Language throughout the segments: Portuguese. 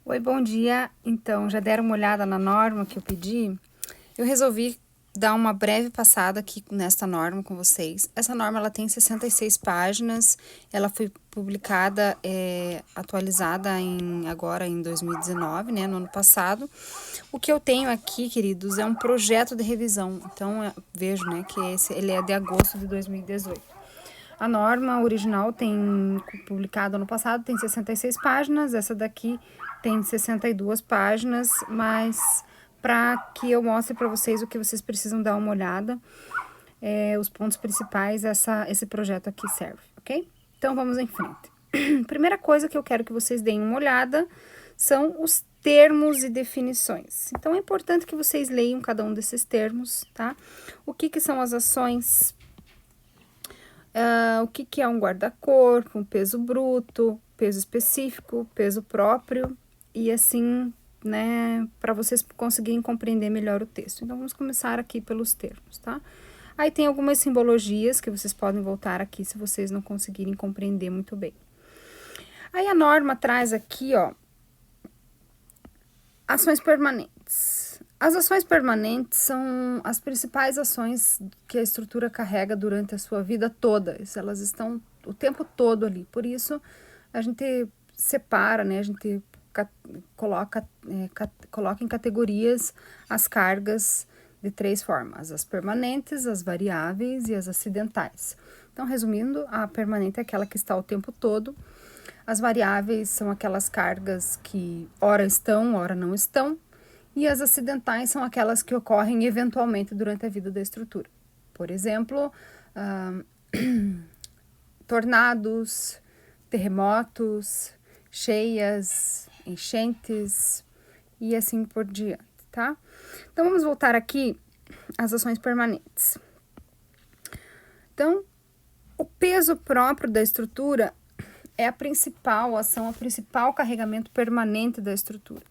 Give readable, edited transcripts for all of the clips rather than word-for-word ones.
Oi, bom dia. Então, já deram uma olhada na norma que eu pedi? Eu resolvi dar uma breve passada aqui nesta norma com vocês. Essa norma ela tem 66 páginas, ela foi publicada, atualizada agora em 2019, né, no ano passado. O que eu tenho aqui, queridos, é um projeto de revisão. Então, vejo, né, que ele é de agosto de 2018. A norma original publicada ano passado, tem 66 páginas, essa daqui tem 62 páginas, mas para que eu mostre para vocês o que vocês precisam dar uma olhada, os pontos principais, esse projeto aqui serve, ok? Então, vamos em frente. Primeira coisa que eu quero que vocês deem uma olhada são os termos e definições. Então, é importante que vocês leiam cada um desses termos, tá? O que são as ações, o que é um guarda-corpo, um peso bruto, peso específico, peso próprio e assim, né, para vocês conseguirem compreender melhor o texto. Então, vamos começar aqui pelos termos, tá? Aí tem algumas simbologias que vocês podem voltar aqui se vocês não conseguirem compreender muito bem. Aí a norma traz aqui, ó, ações permanentes. As ações permanentes são as principais ações que a estrutura carrega durante a sua vida toda. Elas estão o tempo todo ali. Por isso, a gente separa, né? A gente coloca em categorias as cargas de 3 formas: as permanentes, as variáveis e as acidentais. Então, resumindo, a permanente é aquela que está o tempo todo. As variáveis são aquelas cargas que ora estão, ora não estão. E as acidentais são aquelas que ocorrem eventualmente durante a vida da estrutura. Por exemplo, tornados, terremotos, cheias, enchentes e assim por diante, tá? Então, vamos voltar aqui às ações permanentes. Então, o peso próprio da estrutura é a principal ação, o principal carregamento permanente da estrutura.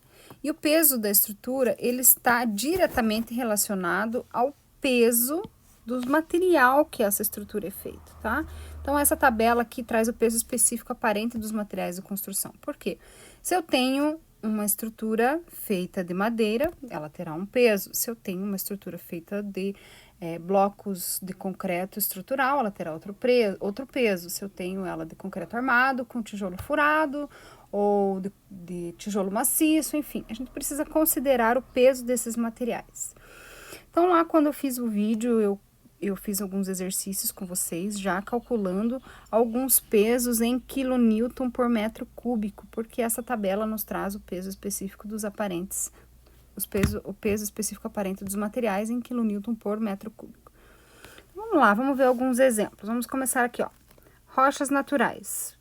E o peso da estrutura, ele está diretamente relacionado ao peso do material que essa estrutura é feita, tá? Então, essa tabela aqui traz o peso específico aparente dos materiais de construção. Por quê? Se eu tenho uma estrutura feita de madeira, ela terá um peso. Se eu tenho uma estrutura feita de blocos de concreto estrutural, ela terá outro peso. Se eu tenho ela de concreto armado, com tijolo furado, ou de tijolo maciço, enfim, a gente precisa considerar o peso desses materiais. Então, lá quando eu fiz o vídeo, eu fiz alguns exercícios com vocês, já calculando alguns pesos em quilonewton por metro cúbico, porque essa tabela nos traz o peso específico dos aparentes, o peso específico aparente dos materiais em quilonewton por metro cúbico. Vamos lá, vamos ver alguns exemplos. Vamos começar aqui, ó. Rochas naturais.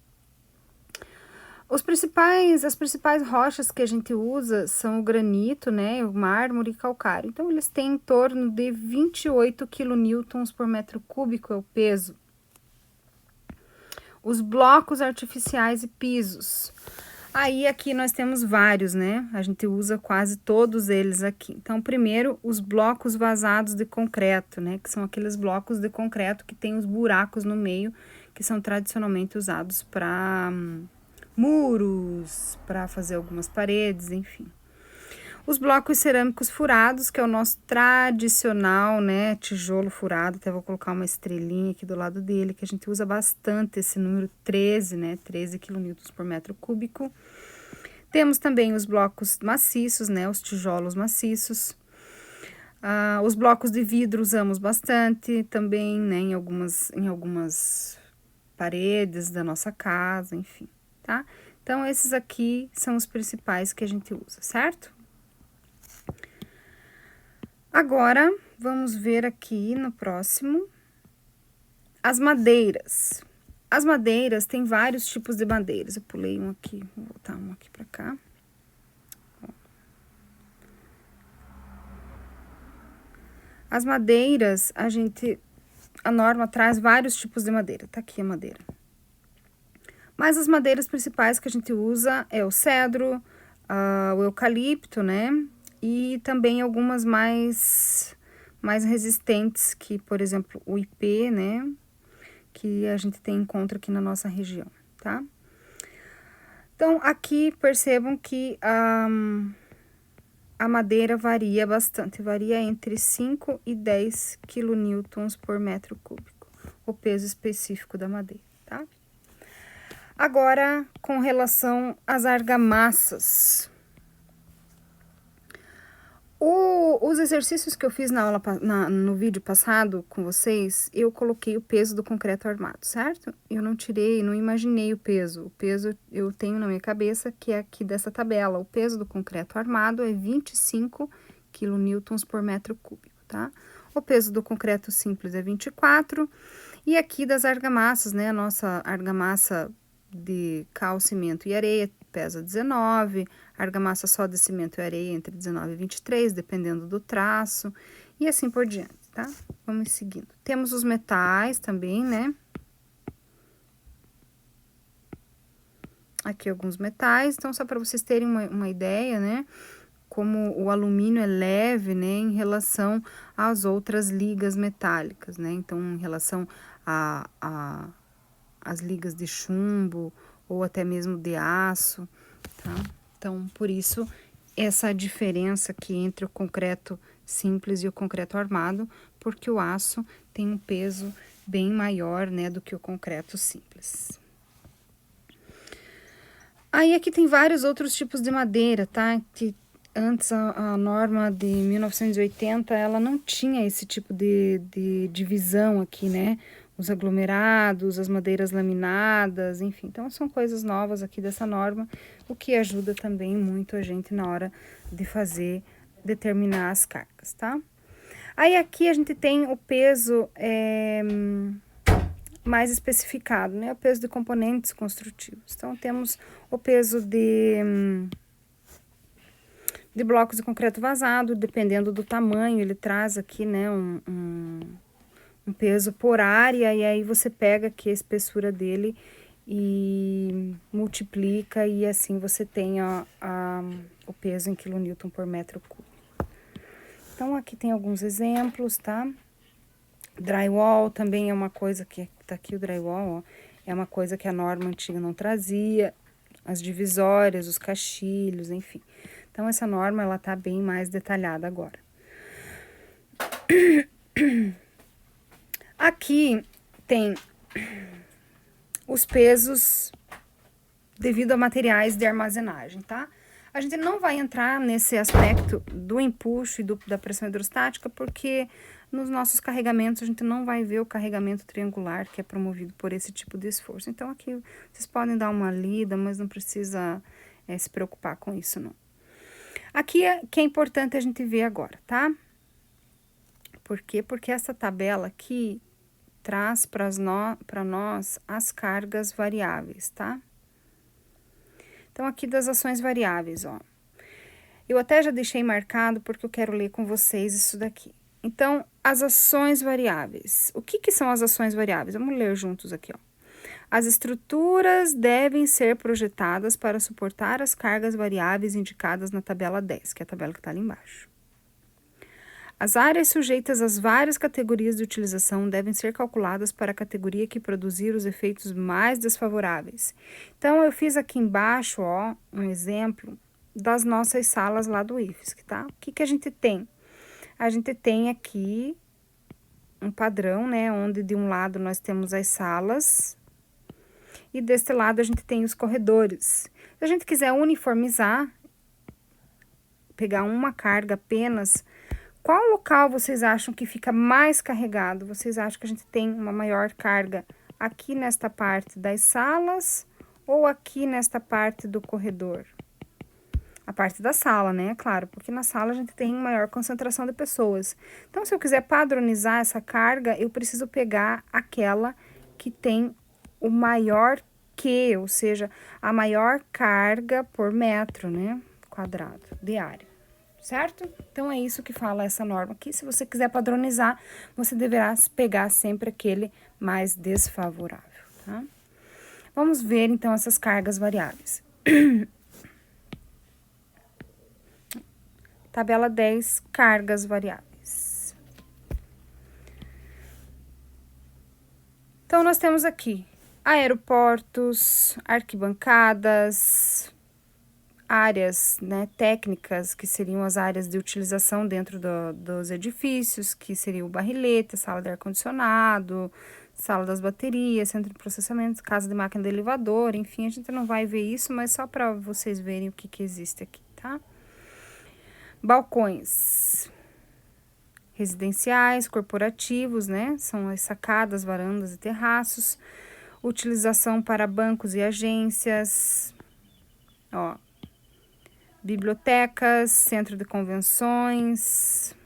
As principais rochas que a gente usa são o granito, né, o mármore e calcário. Então, eles têm em torno de 28 quilonewtons por metro cúbico, é o peso. Os blocos artificiais e pisos. Aí, aqui nós temos vários, né? A gente usa quase todos eles aqui. Então, primeiro, os blocos vazados de concreto, né? Que são aqueles blocos de concreto que tem os buracos no meio, que são tradicionalmente usados para muros, para fazer algumas paredes, enfim. Os blocos cerâmicos furados, que é o nosso tradicional, né, tijolo furado. Até vou colocar uma estrelinha aqui do lado dele, que a gente usa bastante esse número 13, né, 13 quilonewtons por metro cúbico. Temos também os blocos maciços, né, os tijolos maciços. Os blocos de vidro usamos bastante também, né, em algumas paredes da nossa casa, enfim, tá? Então, esses aqui são os principais que a gente usa, certo? Agora, vamos ver aqui no próximo, as madeiras. As madeiras, tem vários tipos de madeiras. Eu pulei um aqui, vou botar um aqui pra cá. As madeiras, a norma traz vários tipos de madeira. Tá aqui a madeira. Mas as madeiras principais que a gente usa é o cedro, o eucalipto, né? E também algumas mais resistentes, que, por exemplo, o ipê, né? Que a gente encontra aqui na nossa região, tá? Então, aqui percebam que a madeira varia bastante, varia entre 5 e 10 quilonewtons por metro cúbico, o peso específico da madeira, tá? Agora, com relação às argamassas. Os exercícios que eu fiz na aula, no vídeo passado com vocês, eu coloquei o peso do concreto armado, certo? Eu não tirei, não imaginei o peso. O peso eu tenho na minha cabeça, que é aqui dessa tabela. O peso do concreto armado é 25 quilonewtons por metro cúbico, tá? O peso do concreto simples é 24. E aqui das argamassas, né? A nossa argamassa de cal, cimento e areia pesa 19, argamassa só de cimento e areia entre 19 e 23, dependendo do traço, e assim por diante, tá? Vamos seguindo. Temos os metais também, né? Aqui alguns metais, então só para vocês terem uma ideia, né? Como o alumínio é leve, né? Em relação às outras ligas metálicas, né? Então, em relação as ligas de chumbo ou até mesmo de aço, tá? Então, por isso, essa diferença aqui entre o concreto simples e o concreto armado, porque o aço tem um peso bem maior, né, do que o concreto simples. Aí, aqui tem vários outros tipos de madeira, tá? Que antes a norma de 1980, ela não tinha esse tipo de divisão aqui, né? Os aglomerados, as madeiras laminadas, enfim. Então, são coisas novas aqui dessa norma, o que ajuda também muito a gente na hora de determinar as cargas, tá? Aí, aqui a gente tem o peso mais especificado, né? O peso de componentes construtivos. Então, temos o peso de blocos de concreto vazado, dependendo do tamanho, ele traz aqui, né, um peso por área, e aí você pega aqui a espessura dele e multiplica, e assim você tem o peso em quilonewton por metro cúbico. Então, aqui tem alguns exemplos, tá? Drywall também é uma coisa que, tá aqui o drywall, ó, é uma coisa que a norma antiga não trazia, as divisórias, os caixilhos, enfim. Então, essa norma, ela tá bem mais detalhada agora. Aqui tem os pesos devido a materiais de armazenagem, tá? A gente não vai entrar nesse aspecto do empuxo e da pressão hidrostática, porque nos nossos carregamentos a gente não vai ver o carregamento triangular que é promovido por esse tipo de esforço. Então, aqui vocês podem dar uma lida, mas não precisa se preocupar com isso, não. Aqui que é importante a gente ver agora, tá? Por quê? Porque essa tabela aqui traz para nós as cargas variáveis, tá? Então, aqui das ações variáveis, ó. Eu até já deixei marcado porque eu quero ler com vocês isso daqui. Então, as ações variáveis. O que são as ações variáveis? Vamos ler juntos aqui, ó. As estruturas devem ser projetadas para suportar as cargas variáveis indicadas na tabela 10, que é a tabela que está ali embaixo. As áreas sujeitas às várias categorias de utilização devem ser calculadas para a categoria que produzir os efeitos mais desfavoráveis. Então, eu fiz aqui embaixo, ó, um exemplo das nossas salas lá do IFSC, tá? O que a gente tem? A gente tem aqui um padrão, né, onde de um lado nós temos as salas e deste lado a gente tem os corredores. Se a gente quiser uniformizar, pegar uma carga apenas, qual local vocês acham que fica mais carregado? Vocês acham que a gente tem uma maior carga aqui nesta parte das salas ou aqui nesta parte do corredor? A parte da sala, né? Claro, porque na sala a gente tem maior concentração de pessoas. Então, se eu quiser padronizar essa carga, eu preciso pegar aquela que tem o maior Q, ou seja, a maior carga por metro, né? Quadrado de área. Certo? Então, é isso que fala essa norma aqui. Se você quiser padronizar, você deverá pegar sempre aquele mais desfavorável, tá? Vamos ver, então, essas cargas variáveis. Tabela 10, cargas variáveis. Então, nós temos aqui aeroportos, arquibancadas, áreas, né, técnicas, que seriam as áreas de utilização dentro dos edifícios, que seria o barrilete, sala de ar-condicionado, sala das baterias, centro de processamento, casa de máquina de elevador, enfim, a gente não vai ver isso, mas só para vocês verem o que existe aqui, tá? Balcões residenciais, corporativos, né? São as sacadas, varandas e terraços. Utilização para bancos e agências, ó, bibliotecas, centro de convenções,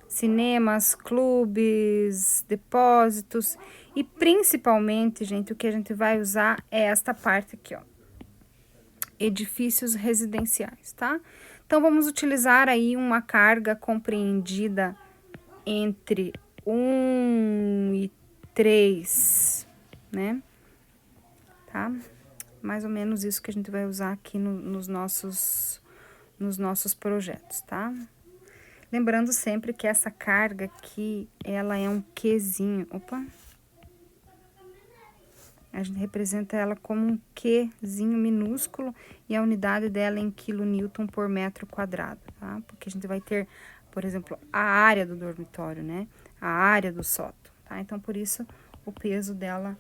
cinemas, clubes, depósitos e principalmente, gente, o que a gente vai usar é esta parte aqui, ó, edifícios residenciais, tá? Então, vamos utilizar aí uma carga compreendida entre 1 e 3, né? Tá? Mais ou menos isso que a gente vai usar aqui nos nossos projetos, tá? Lembrando sempre que essa carga aqui, ela é um Qzinho. Opa! A gente representa ela como um Qzinho minúsculo e a unidade dela é em quilonewton por metro quadrado, tá? Porque a gente vai ter, por exemplo, a área do dormitório, né? A área do sótão, tá? Então, por isso, o peso dela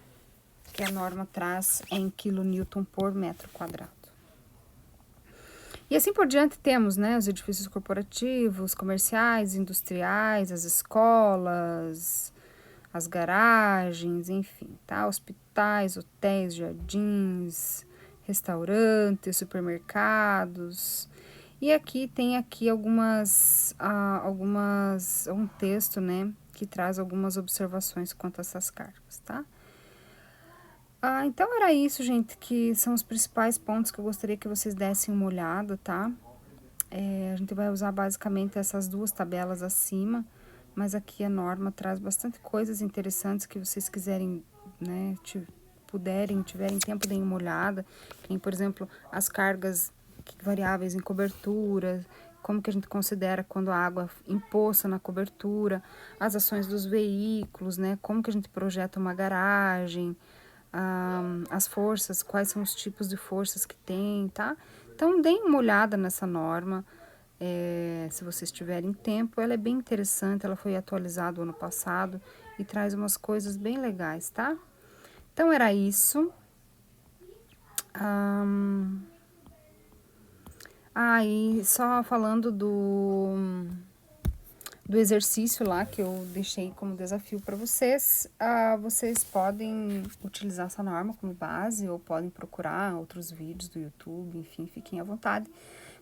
que a norma traz é em quilonewton por metro quadrado. E assim por diante temos, né, os edifícios corporativos, comerciais, industriais, as escolas, as garagens, enfim, tá? Hospitais, hotéis, jardins, restaurantes, supermercados. E aqui tem aqui um texto, né, que traz algumas observações quanto a essas cargas, tá? Então era isso, gente, que são os principais pontos que eu gostaria que vocês dessem uma olhada, tá? A gente vai usar basicamente essas duas tabelas acima, mas aqui a norma traz bastante coisas interessantes que vocês quiserem, né, tiverem tempo, deem uma olhada. Tem, por exemplo, as cargas variáveis em cobertura, como que a gente considera quando a água empoça na cobertura, as ações dos veículos, né, como que a gente projeta uma garagem, as forças, quais são os tipos de forças que tem, tá? Então, deem uma olhada nessa norma, se vocês tiverem tempo, ela é bem interessante, ela foi atualizada ano passado e traz umas coisas bem legais, tá? Então, era isso. E só falando do exercício lá que eu deixei como desafio para vocês, vocês podem utilizar essa norma como base ou podem procurar outros vídeos do YouTube, enfim, fiquem à vontade.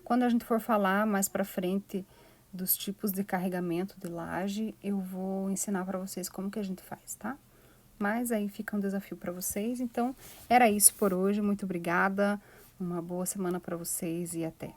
Quando a gente for falar mais para frente dos tipos de carregamento de laje, eu vou ensinar para vocês como que a gente faz, tá? Mas aí fica um desafio para vocês. Então, era isso por hoje. Muito obrigada. Uma boa semana para vocês e até.